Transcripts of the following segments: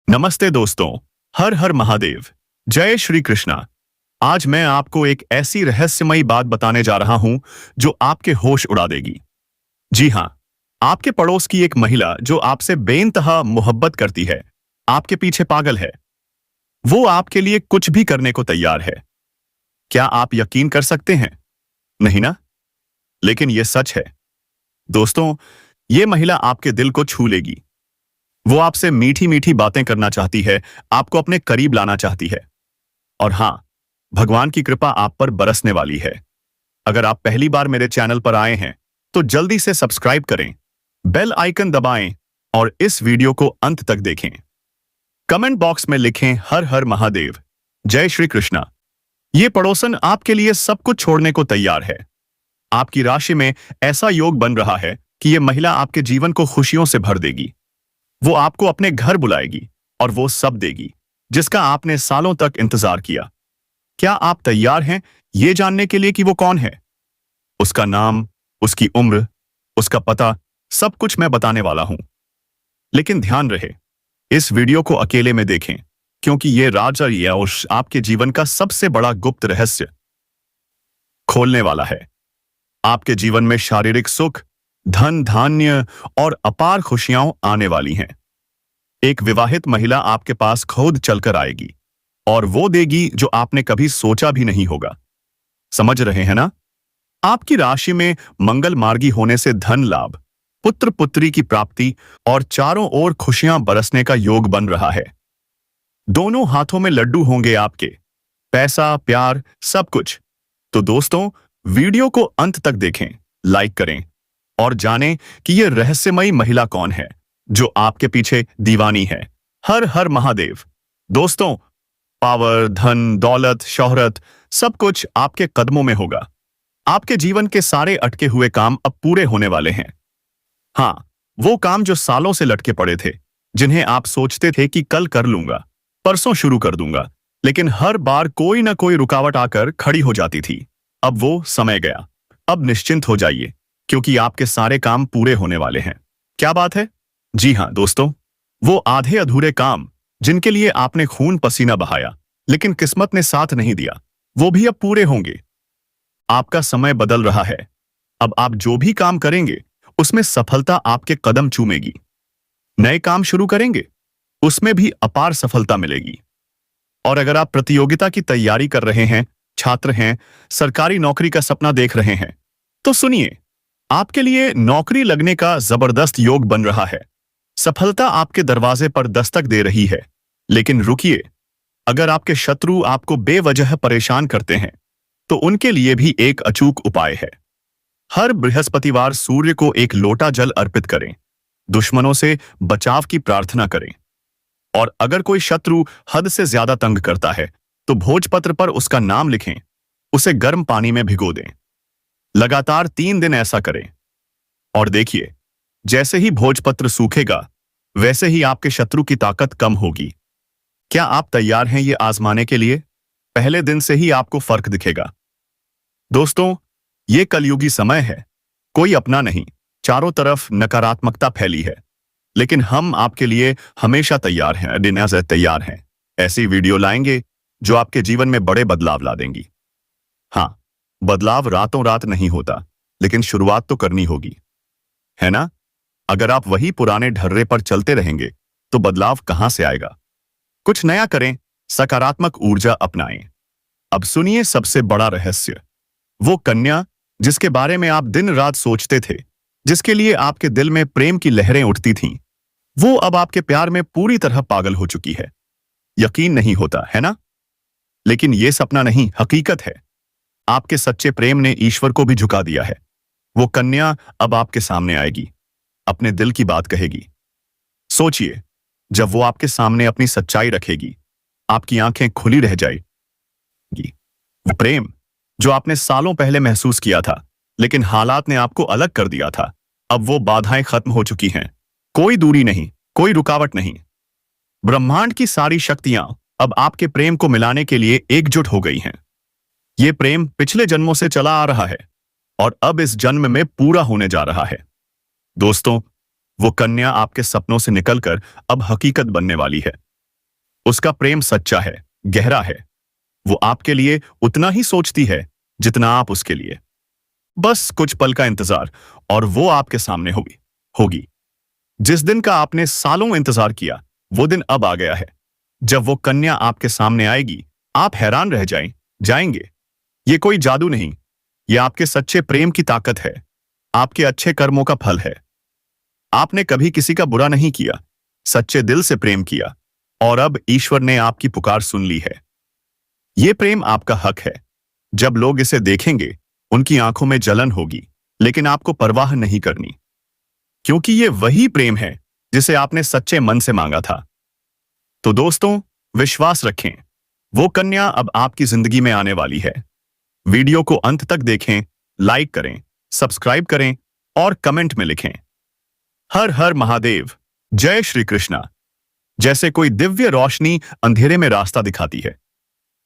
नमस्ते दोस्तों। हर हर महादेव। जय श्री कृष्णा। आज मैं आपको एक ऐसी रहस्यमयी बात बताने जा रहा हूं जो आपके होश उड़ा देगी। जी हां, आपके पड़ोस की एक महिला जो आपसे बेइंतहा मोहब्बत करती है, आपके पीछे पागल है। वो आपके लिए कुछ भी करने को तैयार है। क्या आप यकीन कर सकते हैं? नहीं ना? लेकिन यह सच है। दोस्तों, ये महिला आपके दिल को छू लेगी। वो आपसे मीठी मीठी बातें करना चाहती है, आपको अपने करीब लाना चाहती है। और हां, भगवान की कृपा आप पर बरसने वाली है। अगर आप पहली बार मेरे चैनल पर आए हैं तो जल्दी से सब्सक्राइब करें, बेल आइकन दबाएं और इस वीडियो को अंत तक देखें। कमेंट बॉक्स में लिखें हर हर महादेव, जय श्री कृष्णा। ये पड़ोसन आपके लिए सब कुछ छोड़ने को तैयार है। आपकी राशि में ऐसा योग बन रहा है कि ये महिला आपके जीवन को खुशियों से भर देगी। वो आपको अपने घर बुलाएगी और वो सब देगी जिसका आपने सालों तक इंतजार किया। क्या आप तैयार हैं ये जानने के लिए कि वो कौन है? उसका नाम, उसकी उम्र, उसका पता, सब कुछ मैं बताने वाला हूं। लेकिन ध्यान रहे, इस वीडियो को अकेले में देखें, क्योंकि ये राज और यश आपके जीवन का सबसे बड़ा गुप्त रहस्य खोलने वाला है। आपके जीवन में शारीरिक सुख, धन धान्य और अपार खुशियां आने वाली हैं। एक विवाहित महिला आपके पास खुद चलकर आएगी और वो देगी जो आपने कभी सोचा भी नहीं होगा। समझ रहे हैं ना? आपकी राशि में मंगल मार्गी होने से धन लाभ, पुत्र पुत्री की प्राप्ति और चारों ओर खुशियां बरसने का योग बन रहा है। दोनों हाथों में लड्डू होंगे आपके, पैसा, प्यार, सब कुछ। तो दोस्तों, वीडियो को अंत तक देखें, लाइक करें और जानें कि यह रहस्यमयी महिला कौन है जो आपके पीछे दीवानी है। हर हर महादेव। दोस्तों, पावर, धन, दौलत, शोहरत, सब कुछ आपके कदमों में होगा। आपके जीवन के सारे अटके हुए काम अब पूरे होने वाले हैं। हाँ, वो काम जो सालों से लटके पड़े थे, जिन्हें आप सोचते थे कि कल कर लूंगा, परसों शुरू कर दूंगा, लेकिन हर बार कोई ना कोई रुकावट आकर खड़ी हो जाती थी। अब वो समय गया। अब निश्चिंत हो जाइए, क्योंकि आपके सारे काम पूरे होने वाले हैं। क्या बात है? जी हां दोस्तों, वो आधे अधूरे काम जिनके लिए आपने खून पसीना बहाया, लेकिन किस्मत ने साथ नहीं दिया, वो भी अब पूरे होंगे। आपका समय बदल रहा है। अब आप जो भी काम करेंगे, उसमें सफलता आपके कदम चूमेगी। नए काम शुरू करेंगे, उसमें भी अपार सफलता मिलेगी। और अगर आप प्रतियोगिता की तैयारी कर रहे हैं, छात्र हैं, सरकारी नौकरी का सपना देख रहे हैं, तो सुनिए, आपके लिए नौकरी लगने का जबरदस्त योग बन रहा है। सफलता आपके दरवाजे पर दस्तक दे रही है। लेकिन रुकिए, अगर आपके शत्रु आपको बेवजह परेशान करते हैं, तो उनके लिए भी एक अचूक उपाय है। हर बृहस्पतिवार सूर्य को एक लोटा जल अर्पित करें, दुश्मनों से बचाव की प्रार्थना करें। और अगर कोई शत्रु हद से ज्यादा तंग करता है, तो भोजपत्र पर उसका नाम लिखें, उसे गर्म पानी में भिगो दें। लगातार 3 दिन ऐसा करें और देखिए, जैसे ही भोजपत्र सूखेगा, वैसे ही आपके शत्रु की ताकत कम होगी। क्या आप तैयार हैं ये आजमाने के लिए? पहले दिन से ही आपको फर्क दिखेगा। दोस्तों, ये कलयुगी समय है। कोई अपना नहीं, चारों तरफ नकारात्मकता फैली है। लेकिन हम आपके लिए हमेशा तैयार हैं, डिनर तैयार हैं। ऐसी वीडियो लाएंगे जो आपके जीवन में बड़े बदलाव ला देंगी। हाँ, बदलाव रातों रात नहीं होता, लेकिन शुरुआत तो करनी होगी, है ना? अगर आप वही पुराने ढर्रे पर चलते रहेंगे, तो बदलाव कहां से आएगा? कुछ नया करें, सकारात्मक ऊर्जा अपनाएं। अब सुनिए सबसे बड़ा रहस्य। वो कन्या जिसके बारे में आप दिन रात सोचते थे, जिसके लिए आपके दिल में प्रेम की लहरें उठती थीं, वो अब आपके प्यार में पूरी तरह पागल हो चुकी है। यकीन नहीं होता, है ना? लेकिन ये सपना नहीं, हकीकत है। आपके सच्चे प्रेम ने ईश्वर को भी झुका दिया है। वो कन्या अब आपके सामने आएगी, अपने दिल की बात कहेगी। सोचिए, जब वो आपके सामने अपनी सच्चाई रखेगी, आपकी आंखें खुली रह जाएगी। वो प्रेम जो आपने सालों पहले महसूस किया था, लेकिन हालात ने आपको अलग कर दिया था, अब वो बाधाएं खत्म हो चुकी हैं। कोई दूरी नहीं, कोई रुकावट नहीं। ब्रह्मांड की सारी शक्तियां अब आपके प्रेम को मिलाने के लिए एकजुट हो गई हैं। ये प्रेम पिछले जन्मों से चला आ रहा है और अब इस जन्म में पूरा होने जा रहा है। दोस्तों, वो कन्या आपके सपनों से निकलकर अब हकीकत बनने वाली है। उसका प्रेम सच्चा है, गहरा है। वो आपके लिए उतना ही सोचती है जितना आप उसके लिए। बस कुछ पल का इंतजार और वो आपके सामने होगी होगी जिस दिन का आपने सालों इंतजार किया, वो दिन अब आ गया है। जब वो कन्या आपके सामने आएगी, आप हैरान रह जाएंगे। ये कोई जादू नहीं, ये आपके सच्चे प्रेम की ताकत है, आपके अच्छे कर्मों का फल है। आपने कभी किसी का बुरा नहीं किया, सच्चे दिल से प्रेम किया, और अब ईश्वर ने आपकी पुकार सुन ली है। ये प्रेम आपका हक है। जब लोग इसे देखेंगे, उनकी आंखों में जलन होगी, लेकिन आपको परवाह नहीं करनी, क्योंकि ये वही प्रेम है जिसे आपने सच्चे मन से मांगा था। तो दोस्तों, विश्वास रखें, वो कन्या अब आपकी जिंदगी में आने वाली है। वीडियो को अंत तक देखें, लाइक करें, सब्सक्राइब करें और कमेंट में लिखें, हर हर महादेव, जय श्री कृष्णा। जैसे कोई दिव्य रोशनी अंधेरे में रास्ता दिखाती है।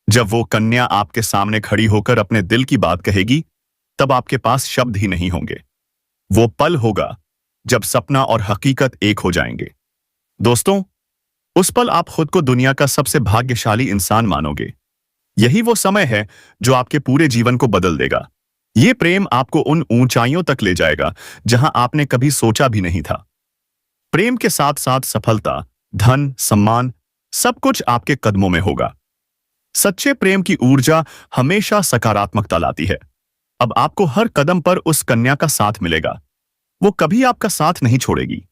जब वो कन्या आपके सामने खड़ी होकर अपने दिल की बात कहेगी, तब आपके पास शब्द ही नहीं होंगे। वो पल होगा जब सपना और हकीकत एक हो जाएंगे। दोस्तों, उस पल आप खुद को दुनिया का सबसे भाग्यशाली इंसान मानोगे। यही वो समय है जो आपके पूरे जीवन को बदल देगा। ये प्रेम आपको उन ऊंचाइयों तक ले जाएगा जहां आपने कभी सोचा भी नहीं था। प्रेम के साथ साथ सफलता, धन, सम्मान, सब कुछ आपके कदमों में होगा। सच्चे प्रेम की ऊर्जा हमेशा सकारात्मकता लाती है। अब आपको हर कदम पर उस कन्या का साथ मिलेगा। वो कभी आपका साथ नहीं छोड़ेगी।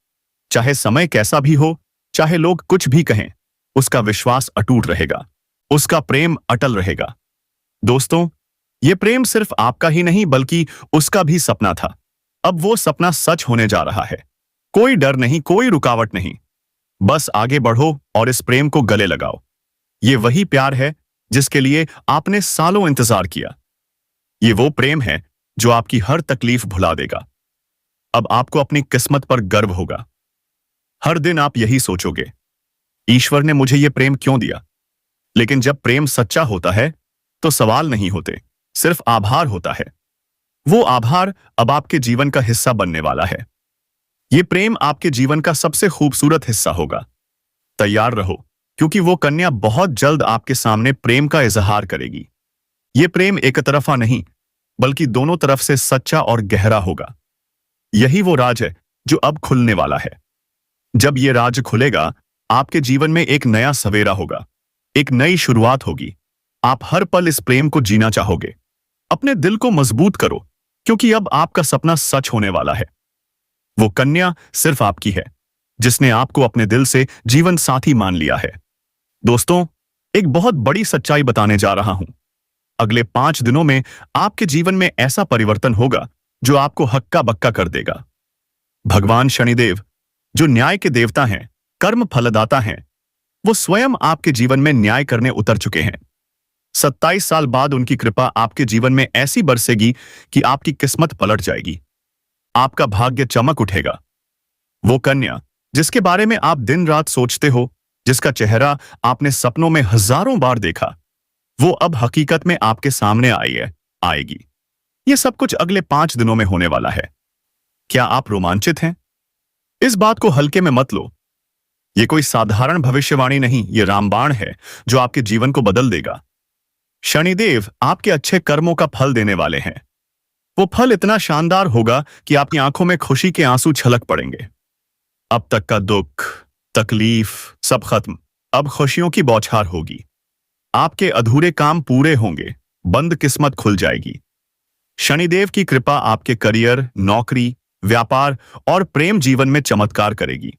चाहे समय कैसा भी हो, चाहे लोग कुछ भी कहें, उसका विश्वास अटूट रहेगा, उसका प्रेम अटल रहेगा। दोस्तों, ये प्रेम सिर्फ आपका ही नहीं बल्कि उसका भी सपना था। अब वो सपना सच होने जा रहा है। कोई डर नहीं, कोई रुकावट नहीं। बस आगे बढ़ो और इस प्रेम को गले लगाओ। ये वही प्यार है जिसके लिए आपने सालों इंतजार किया। ये वो प्रेम है जो आपकी हर तकलीफ भुला देगा। अब आपको अपनी किस्मत पर गर्व होगा। हर दिन आप यही सोचोगे, ईश्वर ने मुझे ये प्रेम क्यों दिया? लेकिन जब प्रेम सच्चा होता है, तो सवाल नहीं होते, सिर्फ आभार होता है। वो आभार अब आपके जीवन का हिस्सा बनने वाला है। ये प्रेम आपके जीवन का सबसे खूबसूरत हिस्सा होगा। तैयार रहो, क्योंकि वो कन्या बहुत जल्द आपके सामने प्रेम का इजहार करेगी। ये प्रेम एक तरफा नहीं, बल्कि दोनों तरफ से सच्चा और गहरा होगा। यही वो राज है जो अब खुलने वाला है। जब ये राज खुलेगा, आपके जीवन में एक नया सवेरा होगा, एक नई शुरुआत होगी। आप हर पल इस प्रेम को जीना चाहोगे। अपने दिल को मजबूत करो, क्योंकि अब आपका सपना सच होने वाला है। वो कन्या सिर्फ आपकी है, जिसने आपको अपने दिल से जीवन साथी मान लिया है। दोस्तों, एक बहुत बड़ी सच्चाई बताने जा रहा हूं। अगले 5 दिनों में आपके जीवन में ऐसा परिवर्तन होगा जो आपको हक्का बक्का कर देगा। भगवान शनिदेव, जो न्याय के देवता हैं, कर्म फलदाता हैं, वो स्वयं आपके जीवन में न्याय करने उतर चुके हैं। 27 साल बाद उनकी कृपा आपके जीवन में ऐसी बरसेगी कि आपकी किस्मत पलट जाएगी। आपका भाग्य चमक उठेगा। वो कन्या जिसके बारे में आप दिन रात सोचते हो, जिसका चेहरा आपने सपनों में हजारों बार देखा, वो अब हकीकत में आपके सामने आएगी। ये सब कुछ अगले 5 दिनों में होने वाला है। क्या आप रोमांचित हैं? इस बात को हल्के में मत लो। ये कोई साधारण भविष्यवाणी नहीं, ये रामबाण है जो आपके जीवन को बदल देगा। शनिदेव आपके अच्छे कर्मों का फल देने वाले हैं। वो फल इतना शानदार होगा कि आपकी आंखों में खुशी के आंसू छलक पड़ेंगे। अब तक का दुख, तकलीफ सब खत्म। अब खुशियों की बौछार होगी। आपके अधूरे काम पूरे होंगे, बंद किस्मत खुल जाएगी। शनिदेव की कृपा आपके करियर, नौकरी, व्यापार और प्रेम जीवन में चमत्कार करेगी।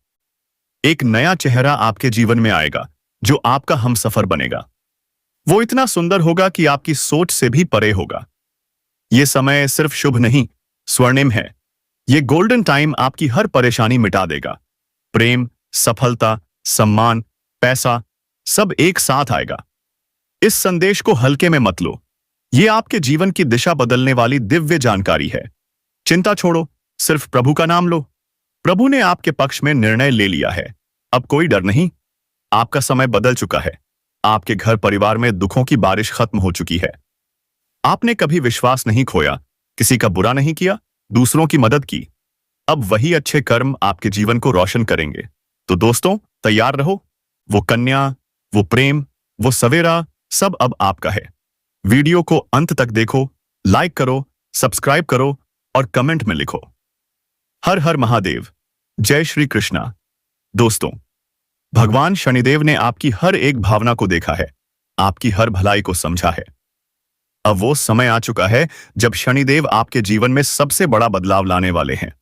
एक नया चेहरा आपके जीवन में आएगा जो आपका हमसफर बनेगा। वो इतना सुंदर होगा कि आपकी सोच से भी परे होगा। ये समय सिर्फ शुभ नहीं, स्वर्णिम है। ये गोल्डन टाइम आपकी हर परेशानी मिटा देगा। प्रेम, सफलता, सम्मान, पैसा सब एक साथ आएगा। इस संदेश को हल्के में मत लो। ये आपके जीवन की दिशा बदलने वाली दिव्य जानकारी है। चिंता छोड़ो, सिर्फ प्रभु का नाम लो। प्रभु ने आपके पक्ष में निर्णय ले लिया है। अब कोई डर नहीं। आपका समय बदल चुका है। आपके घर परिवार में दुखों की बारिश खत्म हो चुकी है। आपने कभी विश्वास नहीं खोया, किसी का बुरा नहीं किया, दूसरों की मदद की। अब वही अच्छे कर्म आपके जीवन को रोशन करेंगे। तो दोस्तों, तैयार रहो। वो कन्या वो प्रेम, वो सवेरा, सब अब आपका है। वीडियो को अंत तक देखो, लाइक करो, सब्सक्राइब करो और कमेंट में लिखो, हर हर महादेव, जय श्री कृष्णा। दोस्तों, भगवान शनिदेव ने आपकी हर एक भावना को देखा है, आपकी हर भलाई को समझा है। अब वो समय आ चुका है जब शनिदेव आपके जीवन में सबसे बड़ा बदलाव लाने वाले हैं।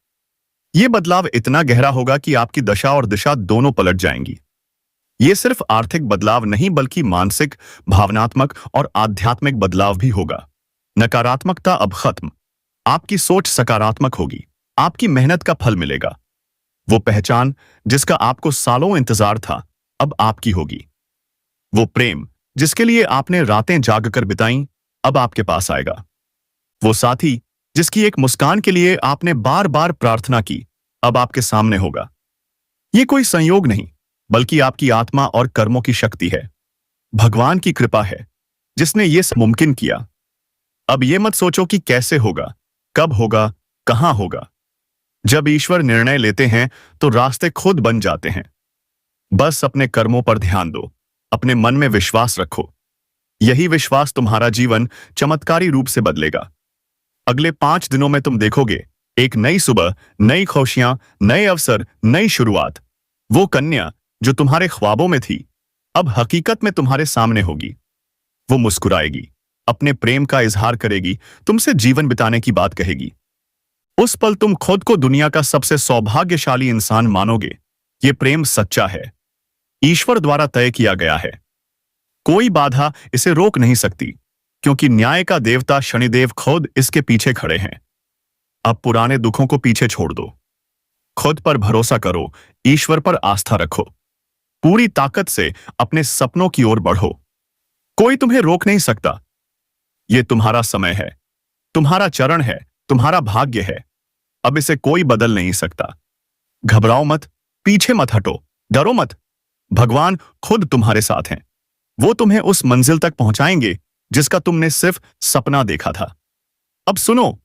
ये बदलाव इतना गहरा होगा कि आपकी दशा और दिशा दोनों पलट जाएंगी। ये सिर्फ आर्थिक बदलाव नहीं बल्कि मानसिक, भावनात्मक और आध्यात्मिक बदलाव भी होगा। नकारात्मकता अब खत्म, आपकी सोच सकारात्मक होगी, आपकी मेहनत का फल मिलेगा। वो पहचान जिसका आपको सालों इंतजार था, अब आपकी होगी। वो प्रेम जिसके लिए आपने रातें जागकर बिताई, अब आपके पास आएगा। वो साथी जिसकी एक मुस्कान के लिए आपने बार बार प्रार्थना की, अब आपके सामने होगा। ये कोई संयोग नहीं, बल्कि आपकी आत्मा और कर्मों की शक्ति है। भगवान की कृपा है जिसने ये सब मुमकिन किया। अब ये मत सोचो कि कैसे होगा, कब होगा, कहां होगा। जब ईश्वर निर्णय लेते हैं तो रास्ते खुद बन जाते हैं। बस अपने कर्मों पर ध्यान दो, अपने मन में विश्वास रखो। यही विश्वास तुम्हारा जीवन चमत्कारी रूप से बदलेगा। अगले 5 दिनों में तुम देखोगे, एक नई सुबह, नई खुशियां, नए अवसर, नई शुरुआत। वो कन्या जो तुम्हारे ख्वाबों में थी, अब हकीकत में तुम्हारे सामने होगी। वो मुस्कुराएगी, अपने प्रेम का इजहार करेगी, तुमसे जीवन बिताने की बात कहेगी। उस पल तुम खुद को दुनिया का सबसे सौभाग्यशाली इंसान मानोगे। ये प्रेम सच्चा है, ईश्वर द्वारा तय किया गया है। कोई बाधा इसे रोक नहीं सकती, क्योंकि न्याय का देवता शनिदेव खुद इसके पीछे खड़े हैं। अब पुराने दुखों को पीछे छोड़ दो, खुद पर भरोसा करो, ईश्वर पर आस्था रखो। पूरी ताकत से अपने सपनों की ओर बढ़ो। कोई तुम्हें रोक नहीं सकता। यह तुम्हारा समय है, तुम्हारा चरण है, तुम्हारा भाग्य है। अब इसे कोई बदल नहीं सकता। घबराओ मत, पीछे मत हटो, डरो मत। भगवान खुद तुम्हारे साथ हैं। वो तुम्हें उस मंजिल तक पहुंचाएंगे जिसका तुमने सिर्फ सपना देखा था। अब सुनो,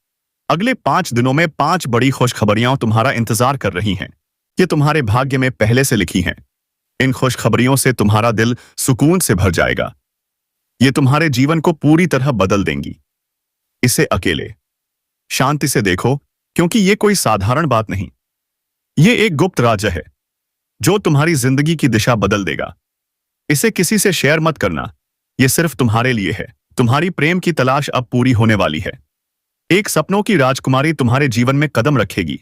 अगले 5 दिनों में 5 बड़ी खुशखबरियां तुम्हारा इंतजार कर रही हैं। ये तुम्हारे भाग्य में पहले से लिखी हैं। इन खुशखबरियों से तुम्हारा दिल सुकून से भर जाएगा। ये तुम्हारे जीवन को पूरी तरह बदल देंगी। इसे अकेले, शांति से देखो, क्योंकि ये कोई साधारण बात नहीं। ये एक गुप्त राज्य है जो तुम्हारी जिंदगी की दिशा बदल देगा। इसे किसी से शेयर मत करना, यह सिर्फ तुम्हारे लिए है। तुम्हारी प्रेम की तलाश अब पूरी होने वाली है। एक सपनों की राजकुमारी तुम्हारे जीवन में कदम रखेगी।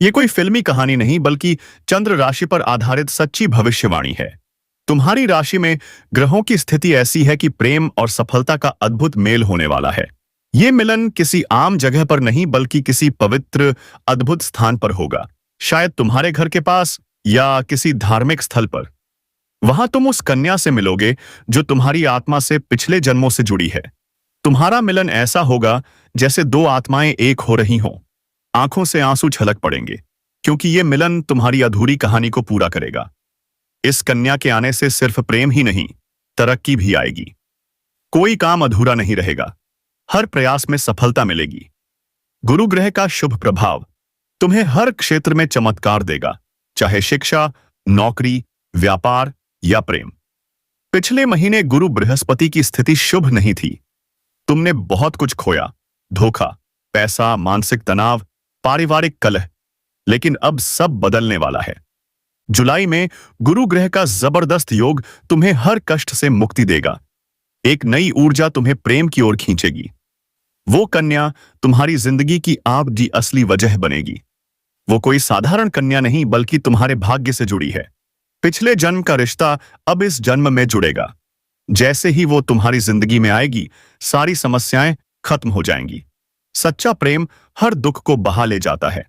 यह कोई फिल्मी कहानी नहीं, बल्कि चंद्र राशि पर आधारित सच्ची भविष्यवाणी है। तुम्हारी राशि में ग्रहों की स्थिति ऐसी है कि प्रेम और सफलता का अद्भुत मेल होने वाला है। यह मिलन किसी आम जगह पर नहीं, बल्कि किसी पवित्र, अद्भुत स्थान पर होगा। शायद तुम्हारे घर के पास या किसी धार्मिक स्थल पर। वहां तुम उस कन्या से मिलोगे जो तुम्हारी आत्मा से पिछले जन्मों से जुड़ी है। तुम्हारा मिलन ऐसा होगा जैसे 2 आत्माएं एक हो रही हों। आंखों से आंसू छलक पड़ेंगे, क्योंकि यह मिलन तुम्हारी अधूरी कहानी को पूरा करेगा। इस कन्या के आने से सिर्फ प्रेम ही नहीं, तरक्की भी आएगी। कोई काम अधूरा नहीं रहेगा, हर प्रयास में सफलता मिलेगी। गुरु ग्रह का शुभ प्रभाव तुम्हें हर क्षेत्र में चमत्कार देगा, चाहे शिक्षा, नौकरी, व्यापार या प्रेम। पिछले महीने गुरु बृहस्पति की स्थिति शुभ नहीं थी। तुमने बहुत कुछ खोया, धोखा, पैसा, मानसिक तनाव, पारिवारिक कलह, लेकिन अब सब बदलने वाला है। जुलाई में गुरु ग्रह का जबरदस्त योग तुम्हें हर कष्ट से मुक्ति देगा। एक नई ऊर्जा तुम्हें प्रेम की ओर खींचेगी। वो कन्या तुम्हारी जिंदगी की आपकी असली वजह बनेगी। वो कोई साधारण कन्या नहीं, बल्कि तुम्हारे भाग्य से जुड़ी है। पिछले जन्म का रिश्ता अब इस जन्म में जुड़ेगा। जैसे ही वो तुम्हारी जिंदगी में आएगी, सारी समस्याएं खत्म हो जाएंगी। सच्चा प्रेम हर दुख को बहा ले जाता है।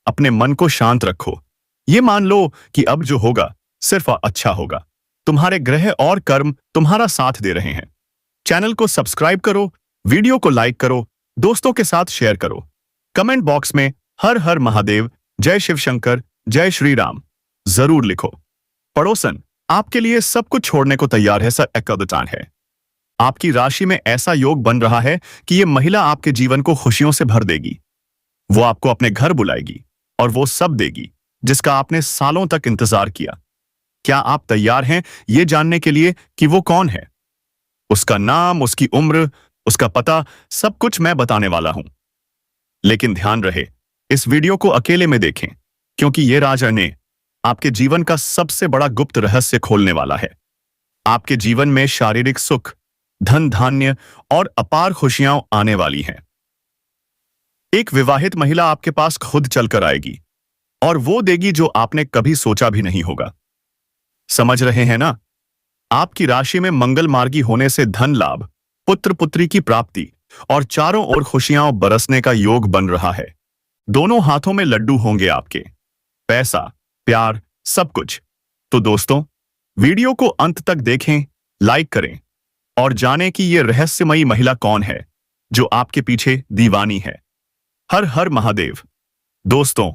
अपने मन को शांत रखो। ये मान लो कि अब जो होगा सिर्फ अच्छा होगा। तुम्हारे ग्रह और कर्म तुम्हारा साथ दे रहे हैं। चैनल को सब्सक्राइब करो, वीडियो को लाइक करो, दोस्तों के साथ शेयर करो। कमेंट बॉक्स में हर हर महादेव, जय शिव शंकर, जय श्री राम जरूर लिखो। पड़ोसन आपके लिए सब कुछ छोड़ने को तैयार है। सर एकदान है। आपकी राशि में ऐसा योग बन रहा है कि यह महिला आपके जीवन को खुशियों से भर देगी। वो आपको अपने घर बुलाएगी और वो सब देगी जिसका आपने सालों तक इंतजार किया। क्या आप तैयार हैं ये जानने के लिए कि वो कौन है? उसका नाम, उसकी उम्र, उसका पता, सब कुछ मैं बताने वाला हूं। लेकिन ध्यान रहे, इस वीडियो को अकेले में देखें, क्योंकि ये राज ने आपके जीवन का सबसे बड़ा गुप्त रहस्य खोलने वाला है। आपके जीवन में शारीरिक सुख, धन धान्य और अपार खुशियां आने वाली हैं। एक विवाहित महिला आपके पास खुद चलकर आएगी और वो देगी जो आपने कभी सोचा भी नहीं होगा। समझ रहे हैं ना? आपकी राशि में मंगल मार्गी होने से धन लाभ, पुत्र पुत्री की प्राप्ति और चारों ओर खुशियां बरसने का योग बन रहा है। दोनों हाथों में लड्डू होंगे आपके, पैसा, प्यार, सब कुछ। तो दोस्तों, वीडियो को अंत तक देखें, लाइक करें और जानें कि ये रहस्यमयी महिला कौन है जो आपके पीछे दीवानी है। हर हर महादेव। दोस्तों,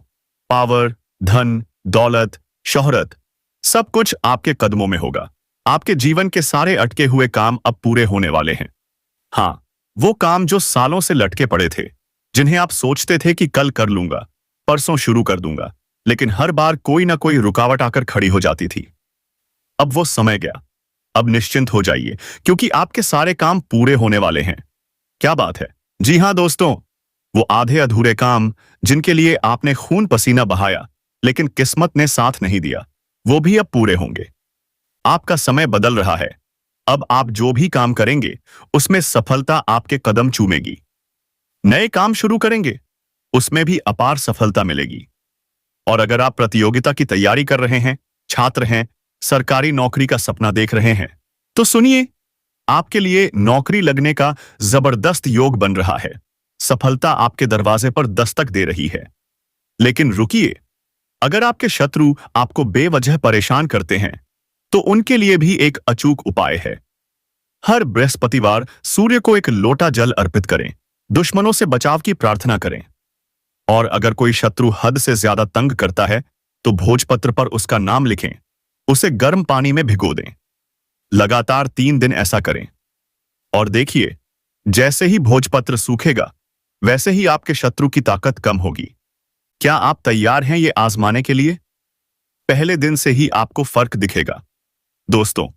पावर, धन, दौलत, शोहरत, सब कुछ आपके कदमों में होगा। आपके जीवन के सारे अटके हुए काम अब पूरे होने वाले हैं। हाँ, वो काम जो सालों से लटके पड़े थे, जिन्हें आप सोचते थे कि कल कर लूंगा, परसों शुरू कर दूंगा, लेकिन हर बार कोई ना कोई रुकावट आकर खड़ी हो जाती थी। अब वो समय गया। अब निश्चिंत हो जाइए, क्योंकि आपके सारे काम पूरे होने वाले हैं। क्या बात है? जी हाँ दोस्तों, वो आधे अधूरे काम जिनके लिए आपने खून पसीना बहाया, लेकिन किस्मत ने साथ नहीं दिया, वो भी अब पूरे होंगे। आपका समय बदल रहा है। अब आप जो भी काम करेंगे, उसमें सफलता आपके कदम चूमेगी। नए काम शुरू करेंगे, उसमें भी अपार सफलता मिलेगी। और अगर आप प्रतियोगिता की तैयारी कर रहे हैं, छात्र हैं, सरकारी नौकरी का सपना देख रहे हैं, तो सुनिए, आपके लिए नौकरी लगने का जबरदस्त योग बन रहा है। सफलता आपके दरवाजे पर दस्तक दे रही है। लेकिन रुकिए, अगर आपके शत्रु आपको बेवजह परेशान करते हैं, तो उनके लिए भी एक अचूक उपाय है। हर बृहस्पतिवार सूर्य को एक लोटा जल अर्पित करें, दुश्मनों से बचाव की प्रार्थना करें। और अगर कोई शत्रु हद से ज्यादा तंग करता है, तो भोजपत्र पर उसका नाम लिखें, उसे गर्म पानी में भिगो दें। लगातार 3 दिन ऐसा करें और देखिए, जैसे ही भोजपत्र सूखेगा, वैसे ही आपके शत्रु की ताकत कम होगी। क्या आप तैयार हैं ये आजमाने के लिए? पहले दिन से ही आपको फर्क दिखेगा। दोस्तों,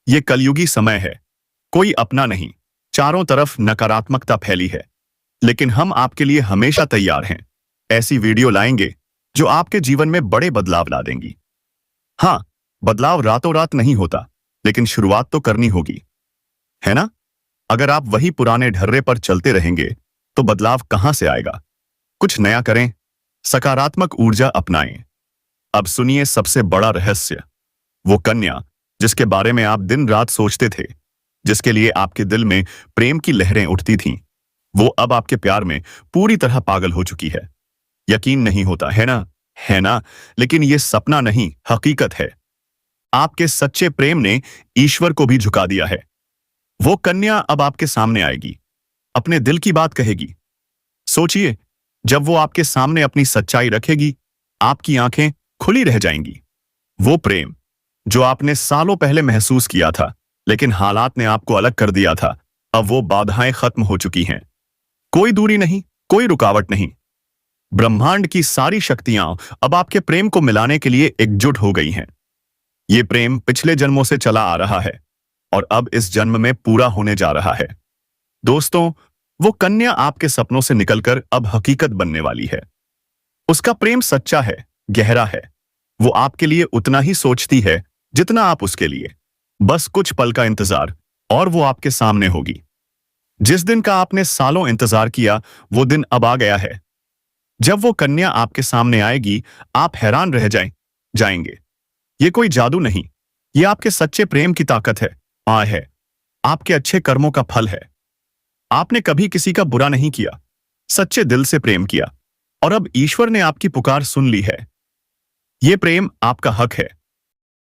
ये कलयुगी समय है। कोई अपना नहीं, चारों तरफ नकारात्मकता फैली है, लेकिन हम आपके लिए हमेशा तैयार हैं। ऐसी वीडियो लाएंगे जो आपके जीवन में बड़े बदलाव ला देंगी। हाँ, बदलाव रातों रात नहीं होता, लेकिन शुरुआत तो करनी होगी, है ना? अगर आप वही पुराने ढर्रे पर चलते रहेंगे, तो बदलाव कहां से आएगा? कुछ नया करें, सकारात्मक ऊर्जा अपनाएं। अब सुनिए सबसे बड़ा रहस्य। वो कन्या जिसके बारे में आप दिन रात सोचते थे, जिसके लिए आपके दिल में प्रेम की लहरें उठती थीं, वो अब आपके प्यार में पूरी तरह पागल हो चुकी है। यकीन नहीं होता, है ना? है ना? लेकिन ये सपना नहीं, हकीकत है। आपके सच्चे प्रेम ने ईश्वर को भी झुका दिया है। वो कन्या अब आपके सामने आएगी, अपने दिल की बात कहेगी। सोचिए, जब वो आपके सामने अपनी सच्चाई रखेगी, आपकी आंखें खुली रह जाएंगी। वो प्रेम जो आपने सालों पहले महसूस किया था, लेकिन हालात ने आपको अलग कर दिया था, अब वो बाधाएं खत्म हो चुकी हैं। कोई दूरी नहीं, कोई रुकावट नहीं। ब्रह्मांड की सारी शक्तियां अब आपके प्रेम को मिलाने के लिए एकजुट हो गई हैं। ये प्रेम पिछले जन्मों से चला आ रहा है और अब इस जन्म में पूरा होने जा रहा है। दोस्तों, वो कन्या आपके सपनों से निकलकर अब हकीकत बनने वाली है। उसका प्रेम सच्चा है, गहरा है। वो आपके लिए उतना ही सोचती है जितना आप उसके लिए। बस कुछ पल का इंतजार और वो आपके सामने होगी। जिस दिन का आपने सालों इंतजार किया, वो दिन अब आ गया है। जब वो कन्या आपके सामने आएगी, आप हैरान रह जाएंगे। ये कोई जादू नहीं, ये आपके सच्चे प्रेम की ताकत है, आपके अच्छे कर्मों का फल है। आपने कभी किसी का बुरा नहीं किया, सच्चे दिल से प्रेम किया, और अब ईश्वर ने आपकी पुकार सुन ली है। ये प्रेम आपका हक है,